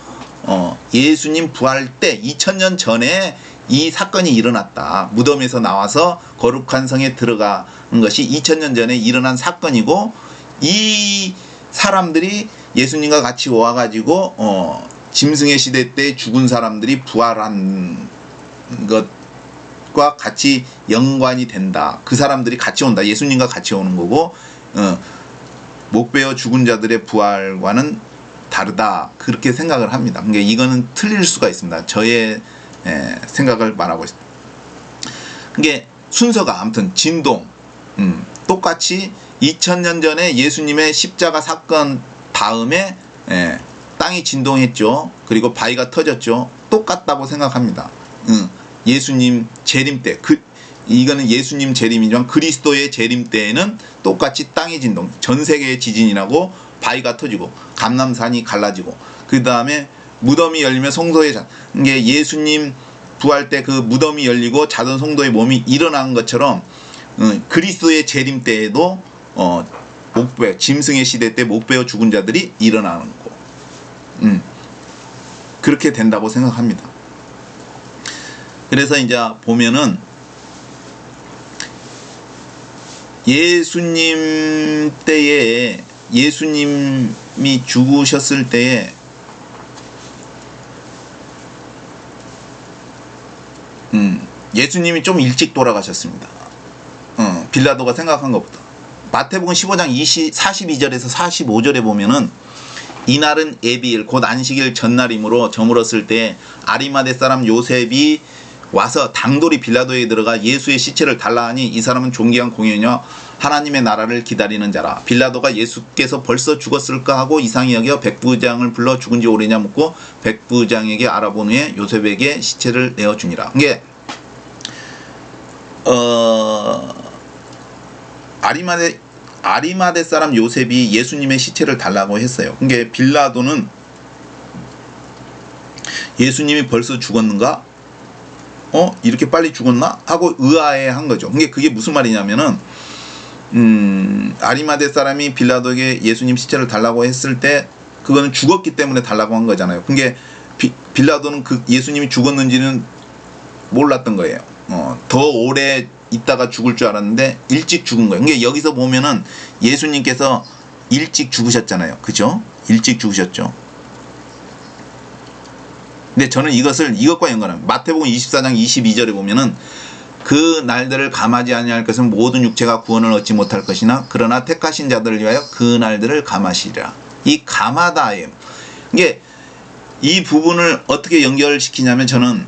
예수님 부활 때 2000년 전에 이 사건이 일어났다. 무덤에서 나와서 거룩한 성에 들어가는 것이 2000년 전에 일어난 사건이고, 이 사람들이 예수님과 같이 와가지고 짐승의 시대 때 죽은 사람들이 부활한 것과 같이 연관이 된다. 그 사람들이 같이 온다. 예수님과 같이 오는 거고, 목베어 죽은 자들의 부활과는 다르다. 그렇게 생각을 합니다. 그러니까 이거는 틀릴 수가 있습니다. 저의 생각을 말하고 있습니다. 그게 순서가 아무튼 진동, 똑같이 2000년 전에 예수님의 십자가 사건 다음에 땅이 진동했죠. 그리고 바위가 터졌죠. 똑같다고 생각합니다. 예수님 재림 때, 이거는 예수님 재림이지만 그리스도의 재림 때에는 똑같이 땅이 진동, 전 세계의 지진이 나고 바위가 터지고 감람산이 갈라지고, 그 다음에 무덤이 열리면 성도의 이게 예수님 부활 때 그 무덤이 열리고 자던 성도의 몸이 일어난 것처럼 그리스도의 재림 때에도 목베어, 짐승의 시대 때 목베어 죽은 자들이 일어나는 거. 그렇게 된다고 생각합니다. 그래서 이제 보면은 예수님 때에, 예수님이 죽으셨을 때에 예수님이 좀 일찍 돌아가셨습니다. 빌라도가 생각한 것보다. 마태복음 15장 42절에서 45절에 보면은 이날은 예비일 곧 안식일 전날이므로 저물었을 때 아리마대 사람 요셉이 와서 당돌이 빌라도에 들어가 예수의 시체를 달라 하니, 이 사람은 존귀한 공연이여 하나님의 나라를 기다리는 자라. 빌라도가 예수께서 벌써 죽었을까 하고 이상히 여겨 백부장을 불러 죽은 지 오래냐 묻고 백부장에게 알아본 후에 요셉에게 시체를 내어주니라. 이게 아리마대 사람 요셉이 예수님의 시체를 달라고 했어요. 그게 빌라도는 예수님이 벌써 죽었는가? 이렇게 빨리 죽었나? 하고 의아해한 거죠. 그게 무슨 말이냐면은 아리마대 사람이 빌라도에게 예수님 시체를 달라고 했을 때 그거는 죽었기 때문에 달라고 한 거잖아요. 그게 빌라도는 그 예수님이 죽었는지는 몰랐던 거예요. 더 오래 있다가 죽을 줄 알았는데 일찍 죽은 거예요. 그러니까 여기서 보면은 예수님께서 일찍 죽으셨잖아요. 그죠? 일찍 죽으셨죠. 근데 저는 이것과 연관합니다. 마태복음 24장 22절에 보면은 그 날들을 감하지 아니할 것은 모든 육체가 구원을 얻지 못할 것이나 그러나 택하신 자들을 위하여 그 날들을 감하시리라. 이 감하다예요. 이게 이 부분을 어떻게 연결시키냐면, 저는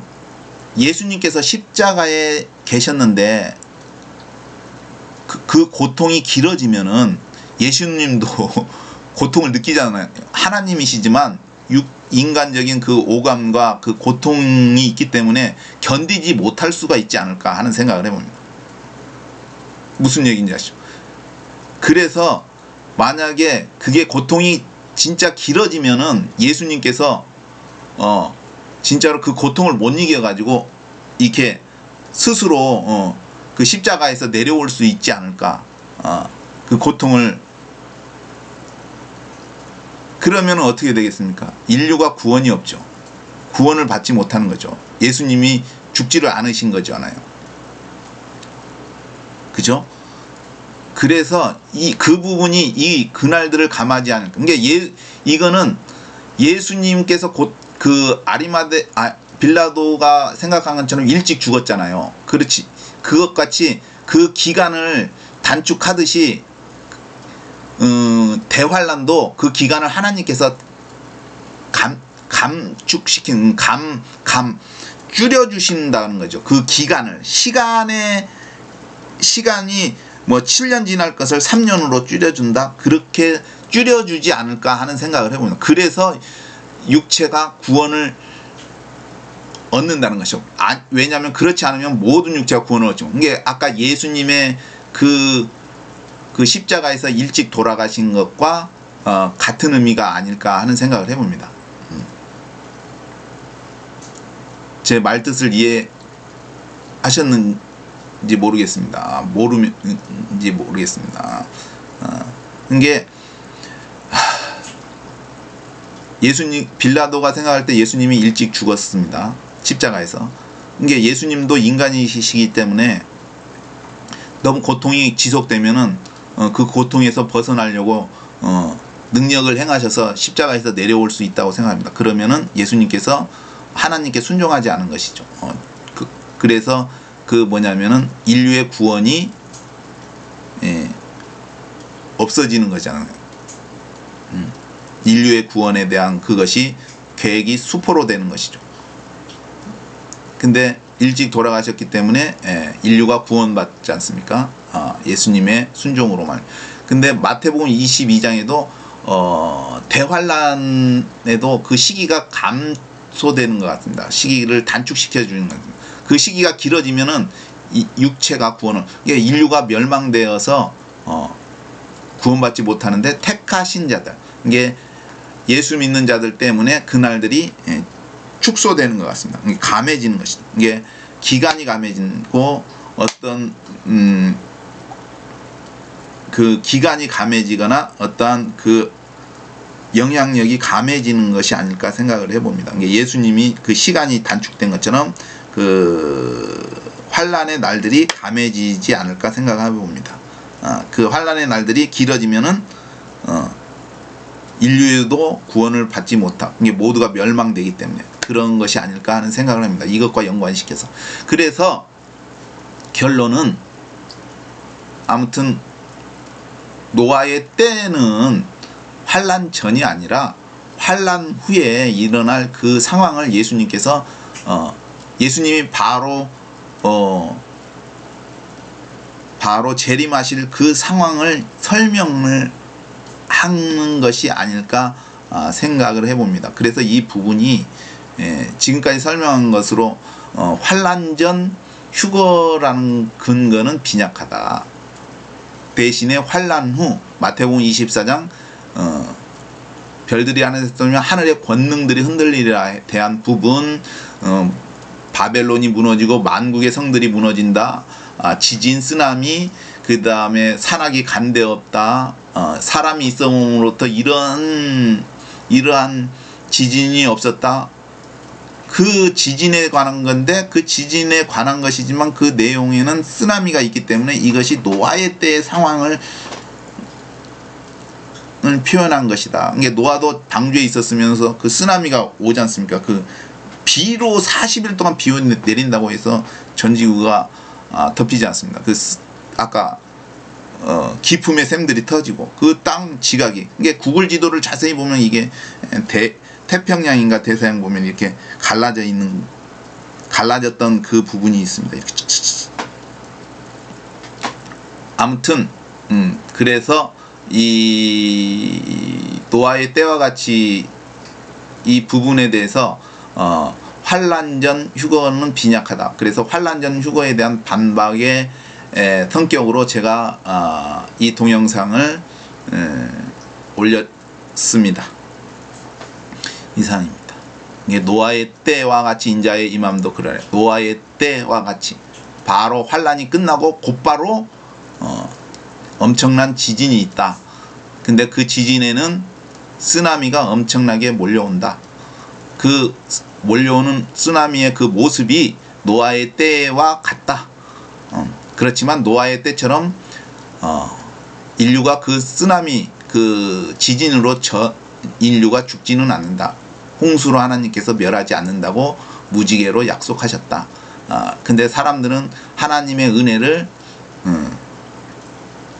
예수님께서 십자가에 계셨는데 그 고통이 길어지면은 예수님도 고통을 느끼잖아요. 하나님이시지만 인간적인 그 오감과 그 고통이 있기 때문에 견디지 못할 수가 있지 않을까 하는 생각을 해봅니다. 무슨 얘기인지 아시죠? 그래서 만약에 그게 고통이 진짜 길어지면은 예수님께서 진짜로 그 고통을 못 이겨가지고 이렇게 스스로 그 십자가에서 내려올 수 있지 않을까. 그 고통을. 그러면 어떻게 되겠습니까? 인류가 구원이 없죠. 구원을 받지 못하는 거죠. 예수님이 죽지를 않으신 거잖아요. 그죠? 그래서 그 부분이 이 그날들을 감하지 않을까. 그러니까 이거는 예수님께서 곧 그 빌라도가 생각한 것처럼 일찍 죽었잖아요. 그렇지. 그것 같이 그 기간을 단축하듯이 대환란도 그 기간을 하나님께서 감축시킨 줄여주신다는 거죠. 그 기간을, 시간이 뭐 7년 지날 것을 3년으로 줄여준다. 그렇게 줄여주지 않을까 하는 생각을 해봅니다. 그래서 육체가 구원을 얻는다는 것이죠. 왜냐하면 그렇지 않으면 모든 육체가 구원을 얻죠. 이게 아까 예수님의 그 십자가에서 일찍 돌아가신 것과 같은 의미가 아닐까 하는 생각을 해봅니다. 제 말뜻을 이해하셨는지 모르겠습니다. 모르는지 모르겠습니다. 이게 예수님, 빌라도가 생각할 때 예수님이 일찍 죽었습니다. 십자가에서. 이게 예수님도 인간이시기 때문에 너무 고통이 지속되면은 그 고통에서 벗어나려고 능력을 행하셔서 십자가에서 내려올 수 있다고 생각합니다. 그러면은 예수님께서 하나님께 순종하지 않은 것이죠. 그래서 그 뭐냐면은 인류의 구원이 없어지는 거잖아요. 인류의 구원에 대한 그것이 계획이 수포로 되는 것이죠. 근데 일찍 돌아가셨기 때문에 인류가 구원받지 않습니까? 예수님의 순종으로만. 근데 마태복음 22장에도 대환란에도 그 시기가 감소되는 것 같습니다. 시기를 단축시켜 주는 것 같습니다. 그 시기가 길어지면은 이 육체가 구원을, 이게 인류가 멸망되어서 구원받지 못하는데 택하신 자들, 이게 예수 믿는 자들 때문에 그날들이 축소되는 것 같습니다. 감해지는 것이죠. 이게 기간이 감해지고 어떤 그 기간이 감해지거나 어떠한 그 영향력이 감해지는 것이 아닐까 생각을 해봅니다. 예수님이 그 시간이 단축된 것처럼 그 환란의 날들이 감해지지 않을까 생각해 봅니다. 그 환란의 날들이 길어지면은 인류도 구원을 받지 못하고 이게 모두가 멸망되기 때문에 그런 것이 아닐까 하는 생각을 합니다. 이것과 연관시켜서. 그래서 결론은 아무튼 노아의 때는 환란 전이 아니라 환란 후에 일어날 그 상황을 예수님께서 예수님이 바로 재림하실 그 상황을 설명을 하는 것이 아닐까 생각을 해봅니다. 그래서 이 부분이 지금까지 설명한 것으로 환란 전 휴거라는 근거는 빈약하다. 대신에 환란 후 마태복음 24장 별들이 하늘에서 떠오르면 하늘의 권능들이 흔들리리라에 대한 부분, 바벨론이 무너지고 만국의 성들이 무너진다, 지진, 쓰나미, 그 다음에 산악이 간데 없다, 사람이 있음으로부터 이러한 지진이 없었다. 그 지진에 관한 건데 그 지진에 관한 것이지만 그 내용에는 쓰나미가 있기 때문에 이것이 노아의 때의 상황을 표현한 것이다. 이게 노아도 방주에 있었으면서 그 쓰나미가 오지 않습니까? 그 비로 40일 동안 비 내린다고 해서 전 지구가 덮이지 않습니다. 그 아까 기품의 샘들이 터지고 그 땅 지각이, 이게 구글 지도를 자세히 보면 이게 태평양인가 대서양 보면 이렇게 갈라졌던 그 부분이 있습니다. 이렇게. 아무튼 그래서 이 노아의 때와 같이 이 부분에 대해서 환란 전 휴거는 빈약하다. 그래서 환란 전 휴거에 대한 반박의 성격으로 제가 이 동영상을 올렸습니다. 이상입니다. 이게 노아의 때와 같이 인자의 임함도 그러네. 노아의 때와 같이 바로 환란이 끝나고 곧바로 엄청난 지진이 있다. 근데 그 지진에는 쓰나미가 엄청나게 몰려온다. 그 몰려오는 쓰나미의 그 모습이 노아의 때와 같다. 그렇지만 노아의 때처럼 인류가 그 쓰나미, 그 지진으로 인류가 죽지는 않는다. 홍수로 하나님께서 멸하지 않는다고 무지개로 약속하셨다. 근데 사람들은 하나님의 은혜를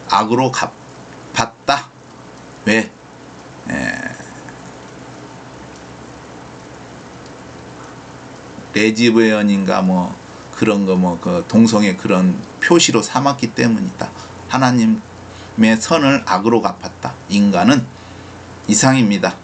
악으로 갚았다. 왜? 레즈비언인가 뭐 그런 거 뭐 그 동성애 그런 표시로 삼았기 때문이다. 하나님의 선을 악으로 갚았다. 인간은 이상입니다.